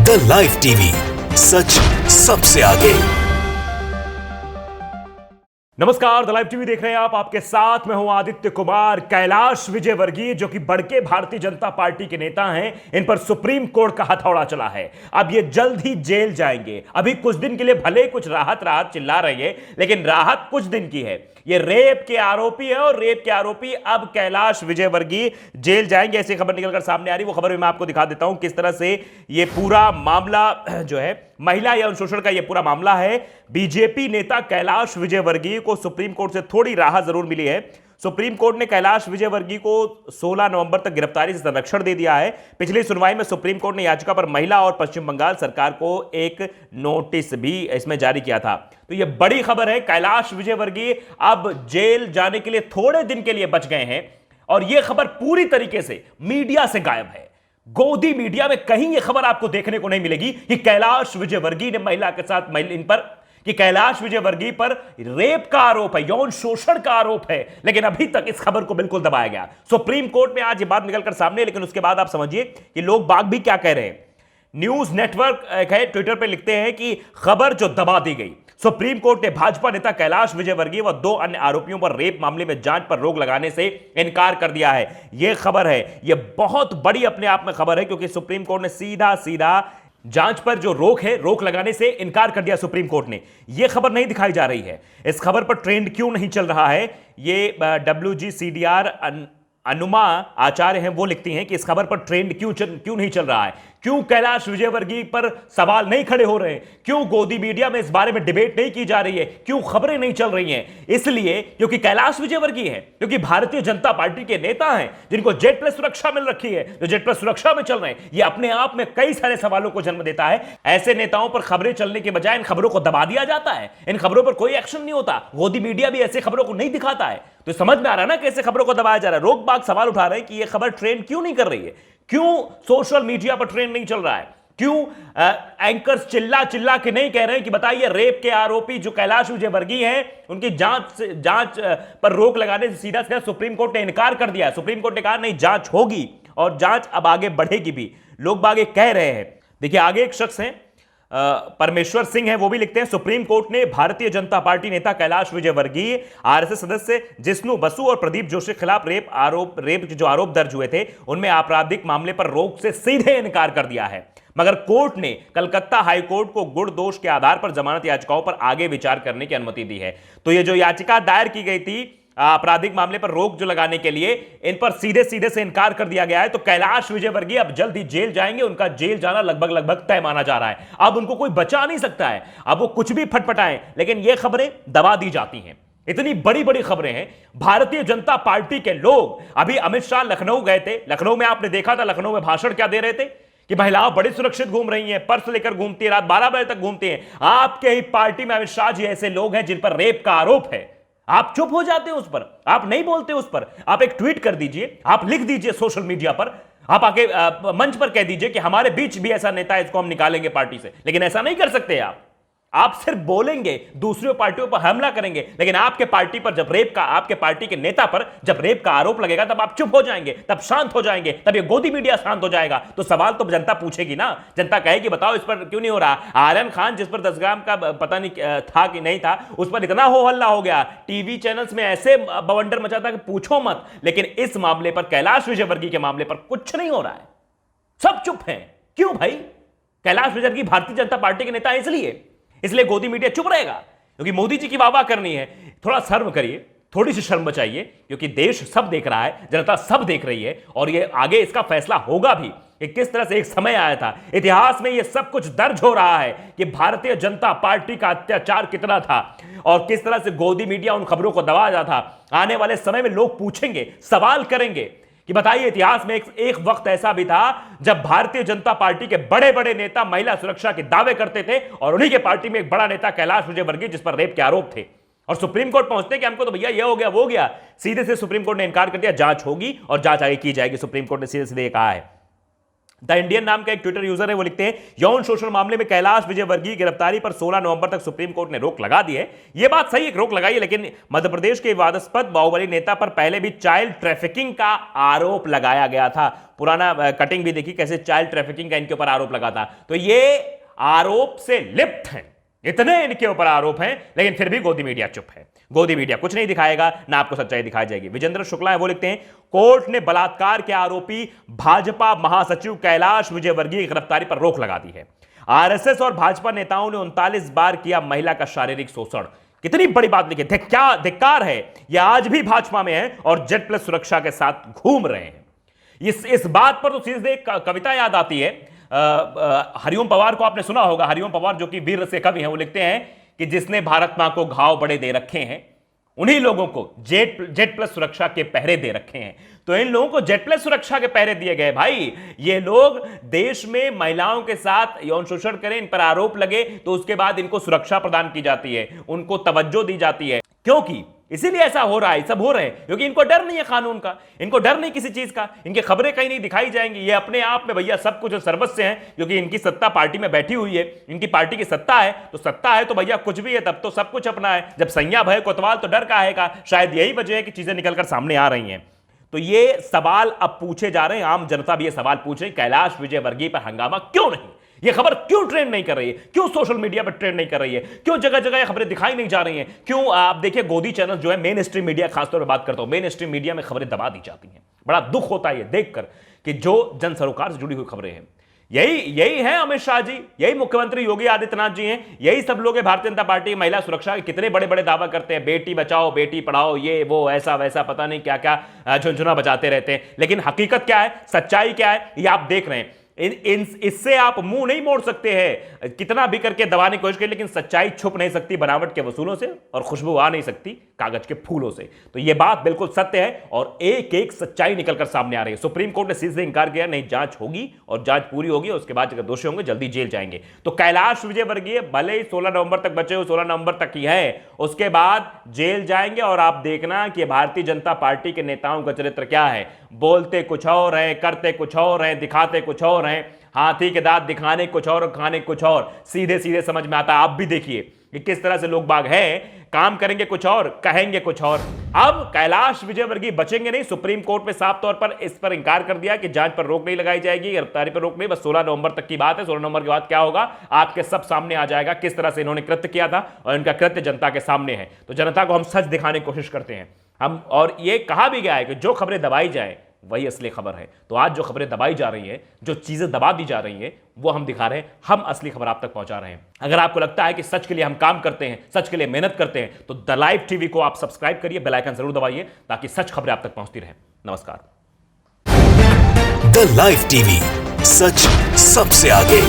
The live TV, सच सबसे आगे। नमस्कार, द लाइव टीवी देख रहे हैं आप। आपके साथ मैं हूं आदित्य कुमार। कैलाश विजयवर्गीय जो कि बड़के भारतीय जनता पार्टी के नेता हैं, इन पर सुप्रीम कोर्ट का हथौड़ा चला है। अब ये जल्द ही जेल जाएंगे। अभी कुछ दिन के लिए भले कुछ राहत चिल्ला रही है, लेकिन राहत कुछ दिन की है। ये रेप के आरोपी है और रेप के आरोपी अब कैलाश विजयवर्गीय जेल जाएंगे, ऐसी खबर निकलकर सामने आ रही। वो खबर भी मैं आपको दिखा देता हूं किस तरह से ये पूरा मामला जो है महिला यौन शोषण का ये पूरा मामला है। बीजेपी नेता कैलाश विजयवर्गीय को सुप्रीम कोर्ट से थोड़ी राहत जरूर मिली है। सुप्रीम कोर्ट ने कैलाश विजयवर्गीय को 16 नवंबर तक गिरफ्तारी से संरक्षण दे दिया है। पिछली सुनवाई में सुप्रीम कोर्ट ने याचिका पर महिला और पश्चिम बंगाल सरकार को एक नोटिस भी इसमें जारी किया था। तो यह बड़ी खबर है। कैलाश विजयवर्गीय अब जेल जाने के लिए थोड़े दिन के लिए बच गए हैं और यह खबर पूरी तरीके से मीडिया से गायब है। गोदी मीडिया में कहीं यह खबर आपको देखने को नहीं मिलेगी कि कैलाश विजयवर्गीय ने महिला के साथ इन पर कि कैलाश विजयवर्गीय पर रेप का आरोप है, यौन शोषण का आरोप है। लेकिन अभी तक इस खबर को बिल्कुल दबाया गया। सुप्रीम कोर्ट में आज ये बात निकलकर सामने, लेकिन उसके बाद आप समझिए कि लोग बाग भी क्या कह रहे हैं। न्यूज नेटवर्क है ट्विटर पे लिखते हैं कि खबर जो दबा दी गई। सुप्रीम कोर्ट ने भाजपा नेता कैलाश विजयवर्गीय व 2 अन्य आरोपियों पर रेप मामले में जांच पर रोक लगाने से इनकार कर दिया है। यह खबर है, यह बहुत बड़ी अपने आप में खबर है, क्योंकि सुप्रीम कोर्ट ने सीधा जांच पर जो रोक लगाने से इनकार कर दिया। सुप्रीम कोर्ट ने यह खबर नहीं दिखाई जा रही है। इस खबर पर ट्रेंड क्यों नहीं चल रहा है, ये WGCDR अनुमा आचार्य हैं, वो लिखती हैं कि इस खबर पर ट्रेंड क्यों नहीं चल रहा है, क्यों कैलाश विजयवर्गीय पर सवाल नहीं खड़े हो रहे हैं, क्यों गोदी मीडिया में इस बारे में डिबेट नहीं की जा रही है, क्यों खबरें नहीं चल रही हैं। इसलिए क्योंकि कैलाश विजयवर्गीय है, क्योंकि भारतीय जनता पार्टी के नेता हैं जिनको जेड प्लस सुरक्षा मिल रखी है, जो जेड प्लस सुरक्षा में चल रहे हैं। यह अपने आप में कई सारे सवालों को जन्म देता है। ऐसे नेताओं पर खबरें चलने के बजाय इन खबरों को दबा दिया जाता है। इन खबरों पर कोई एक्शन नहीं होता। गोदी मीडिया भी ऐसी खबरों को नहीं दिखाता है। तो समझ में आ रहा है ना कैसे खबरों को दबाया जा रहा है। लोग बाग सवाल उठा रहे हैं कि यह खबर ट्रेंड क्यों नहीं कर रही है, क्यों सोशल मीडिया पर ट्रेंड नहीं चल रहा है, क्यों एंकर्स चिल्ला के नहीं कह रहे हैं कि बताइए रेप के आरोपी जो कैलाश विजयवर्गीय हैं उनकी जांच पर रोक लगाने से सीधा सुप्रीम कोर्ट ने इनकार कर दिया। सुप्रीम कोर्ट ने कहा नहीं, जांच होगी और जांच अब आगे बढ़ेगी भी। लोग बाग कह रहे हैं। देखिए आगे एक शख्स हैं, परमेश्वर सिंह है, वो भी लिखते हैं सुप्रीम कोर्ट ने भारतीय जनता पार्टी नेता कैलाश विजयवर्गीय, RSS सदस्य जिष्णु बसु और प्रदीप जोशी के खिलाफ रेप के जो आरोप दर्ज हुए थे उनमें आपराधिक मामले पर रोक से सीधे इनकार कर दिया है। मगर कोर्ट ने कलकत्ता हाईकोर्ट को गुण दोष के आधार पर जमानत याचिकाओं पर आगे विचार करने की अनुमति दी है। तो ये जो याचिका दायर की गई थी आपराधिक मामले पर रोक जो लगाने के लिए, इन पर सीधे से इनकार कर दिया गया है। तो कैलाश विजयवर्गीय अब जल्द ही जेल जाएंगे। उनका जेल जाना लगभग तय माना जा रहा है। अब उनको कोई बचा नहीं सकता है। अब वो कुछ भी फटफटाएं, लेकिन ये खबरें दबा दी जाती हैं। इतनी बड़ी खबरें हैं। भारतीय जनता पार्टी के लोग, अभी अमित शाह लखनऊ गए थे। लखनऊ में आपने देखा था, लखनऊ में भाषण क्या दे रहे थे कि महिलाएं बड़ी सुरक्षित घूम रही हैं, पर्स लेकर घूमती है, रात 12 बजे तक घूमती हैं। आपके ही पार्टी में अमित शाह जी ऐसे लोग हैं जिन पर रेप का आरोप है। आप चुप हो जाते हैं उस पर, आप नहीं बोलते उस पर। आप एक ट्वीट कर दीजिए, आप लिख दीजिए सोशल मीडिया पर, आप आके मंच पर कह दीजिए कि हमारे बीच भी ऐसा नेता है, इसको हम निकालेंगे पार्टी से। लेकिन ऐसा नहीं कर सकते आप सिर्फ बोलेंगे, दूसरी पार्टियों पर हमला करेंगे। लेकिन आपके पार्टी पर जब आपके पार्टी के नेता पर जब रेप का आरोप लगेगा तब आप चुप हो जाएंगे, तब शांत हो जाएंगे, तब ये गोदी मीडिया शांत हो जाएगा। तो सवाल तो जनता पूछेगी ना। जनता कहेगी बताओ इस पर क्यों नहीं हो रहा। आर्यन खान जिस पर 10 ग्राम का पता नहीं था कि नहीं था, उस पर इतना हो हल्ला हो गया, टीवी चैनल्स में ऐसे बवंडर मचा था कि पूछो मत। लेकिन इस मामले पर, कैलाश विजयवर्गीय के मामले पर कुछ नहीं हो रहा है। सब चुप हैं। क्यों भाई? कैलाश विजयवर्गीय भारतीय जनता पार्टी के नेता है, इसलिए गोदी मीडिया चुप रहेगा, क्योंकि मोदी जी की वाह करनी है। थोड़ा शर्म करिए, थोड़ी सी शर्म बचाइए, क्योंकि देश सब देख रहा है, जनता सब देख रही है और ये आगे इसका फैसला होगा भी कि किस तरह से एक समय आया था, इतिहास में ये सब कुछ दर्ज हो रहा है कि भारतीय जनता पार्टी का अत्याचार कितना था और किस तरह से गोदी मीडिया उन खबरों को दबा रहा था। आने वाले समय में लोग पूछेंगे, सवाल करेंगे कि बताइए इतिहास में एक वक्त ऐसा भी था जब भारतीय जनता पार्टी के बड़े नेता महिला सुरक्षा के दावे करते थे और उन्हीं के पार्टी में एक बड़ा नेता कैलाश विजयवर्गीय जिस पर रेप के आरोप थे, और सुप्रीम कोर्ट पहुंचते कि हमको तो भैया ये हो गया वो हो गया। सीधे से सुप्रीम कोर्ट ने इनकार कर दिया, जांच होगी और जांच आगे की जाएगी। सुप्रीम कोर्ट ने सीधे कहा है। द इंडियन नाम का एक ट्विटर यूजर है, वो लिखते हैं यौन शोषण मामले में कैलाश विजयवर्गीय गिरफ्तारी पर 16 नवंबर तक सुप्रीम कोर्ट ने रोक लगा दी है। यह बात सही है, रोक लगाई है, लेकिन मध्य प्रदेश के विवादास्पद बाहुबली नेता पर पहले भी चाइल्ड ट्रैफिकिंग का आरोप लगाया गया था। पुराना कटिंग भी देखी कैसे चाइल्ड ट्रैफिकिंग का इनके ऊपर आरोप लगा था। तो ये आरोप से लिप्त हैं, इतने इनके ऊपर आरोप हैं, लेकिन फिर भी गोदी मीडिया चुप है। गोदी मीडिया कुछ नहीं दिखाएगा, ना आपको सच्चाई दिखाई जाएगी। विजेंद्र शुक्ला है, वो लिखते हैं कोर्ट ने बलात्कार के आरोपी भाजपा महासचिव कैलाश विजयवर्गीय की गिरफ्तारी पर रोक लगा दी है। आरएसएस और भाजपा नेताओं ने 39 बार किया महिला का शारीरिक शोषण। कितनी बड़ी बात लिखी, क्या धिक्कार है, यह आज भी भाजपा में है और जेड प्लस सुरक्षा के साथ घूम रहे हैं। इस बात पर तो सीधे एक कविता याद आती है। हरिओम पवार को आपने सुना होगा, हरिओम पवार जो कि वीर रस के कवि हैं, वो लिखते हैं कि जिसने भारत मां को घाव बड़े दे रखे हैं उन्हीं लोगों को जेड प्लस सुरक्षा के पहरे दे रखे हैं। तो इन लोगों को जेड प्लस सुरक्षा के पहरे दिए गए। भाई ये लोग देश में महिलाओं के साथ यौन शोषण करें, इन पर आरोप लगे तो उसके बाद इनको सुरक्षा प्रदान की जाती है, उनको तवज्जो दी जाती है। क्योंकि इसीलिए ऐसा हो रहा है, सब हो रहे हैं क्योंकि इनको डर नहीं है कानून का, इनको डर नहीं किसी चीज का, इनकी खबरें कहीं नहीं दिखाई जाएंगी। ये अपने आप में भैया सब कुछ सर्वस्व है, क्योंकि इनकी सत्ता पार्टी में बैठी हुई है, इनकी पार्टी की सत्ता है, तो सत्ता है तो भैया कुछ भी है, तब तो सब कुछ अपना है। जब सैया भय कोतवाल तो डर काहे का। शायद यही वजह है कि चीजें निकलकर सामने आ रही हैं। तो ये सवाल अब पूछे जा रहे हैं, आम जनता भी ये सवाल पूछ रही है, कैलाश विजयवर्गीय पर हंगामा क्यों नहीं, ये खबर क्यों ट्रेंड नहीं कर रही है, क्यों सोशल मीडिया पर ट्रेंड नहीं कर रही है, क्यों जगह जगह ये खबरें दिखाई नहीं जा रही हैं, क्यों आप देखिए गोदी चैनल जो है, मेन स्ट्रीम मीडिया, खासतौर पर बात करता हूं, मेन स्ट्रीम मीडिया में खबरें दबा दी जाती हैं। बड़ा दुख होता है ये देखकर कि जो जन सरोकार से जुड़ी हुई खबरें हैं, यही है अमित शाह जी, यही मुख्यमंत्री योगी आदित्यनाथ जी हैं, यही सब लोग हैं भारतीय जनता पार्टी। महिला सुरक्षा के कितने बड़े बड़े दावा करते हैं, बेटी बचाओ बेटी पढ़ाओ, ये वो ऐसा वैसा पता नहीं क्या क्या झुनझुना बजाते रहते हैं। लेकिन हकीकत क्या है, सच्चाई क्या है, ये आप देख रहे हैं। इससे आप मुंह नहीं मोड़ सकते हैं, कितना भी करके दबाने की कोशिश करें, लेकिन सच्चाई छुप नहीं सकती बनावट के वसूलों से, और खुशबू आ नहीं सकती कागज के फूलों से। तो यह बात बिल्कुल सत्य है और एक एक सच्चाई निकलकर सामने आ रही है। सुप्रीम कोर्ट ने सीधे इंकार किया, नहीं जांच होगी और जांच पूरी होगी, उसके बाद अगर दोषी होंगे जल्दी जेल जाएंगे। तो कैलाश विजयवर्गीय भले ही 16 नवंबर तक बचे हो, 16 नवंबर तक ही है, उसके बाद जेल जाएंगे। और आप देखना कि भारतीय जनता पार्टी के नेताओं का चरित्र क्या है, बोलते कुछ और है, करते कुछ और है, दिखाते कुछ और हैं, हाथी के दांत दिखाने कुछ और खाने कुछ और, सीधे सीधे समझ में आता है। आप भी देखिए कि किस तरह से लोग बाग हैं, काम करेंगे कुछ और, कहेंगे कुछ और। अब कैलाश विजयवर्गीय बचेंगे नहीं। सुप्रीम कोर्ट में साफ तौर पर इस पर इंकार कर दिया कि जांच पर रोक नहीं लगाई जाएगी, गिरफ्तारी पर रोक नहीं, बस 16 नवंबर तक की बात है। 16 नवंबर के बाद क्या होगा आपके सब सामने आ जाएगा, किस तरह से इन्होंने कृत्य किया था, और इनका कृत्य जनता के सामने है। तो जनता को हम सच दिखाने की कोशिश करते हैं हम, और ये कहा भी गया है कि जो खबरें दबाई जाए वही असली खबर है। तो आज जो खबरें दबाई जा रही हैं, जो चीजें दबा दी जा रही हैं, वो हम दिखा रहे हैं, हम असली खबर आप तक पहुंचा रहे हैं। अगर आपको लगता है कि सच के लिए हम काम करते हैं, सच के लिए मेहनत करते हैं, तो द लाइव टीवी को आप सब्सक्राइब करिए, बेल आइकन जरूर दबाइए, ताकि सच खबरें आप तक पहुंचती रहे। नमस्कार। द लाइव टीवी, सच सबसे आगे।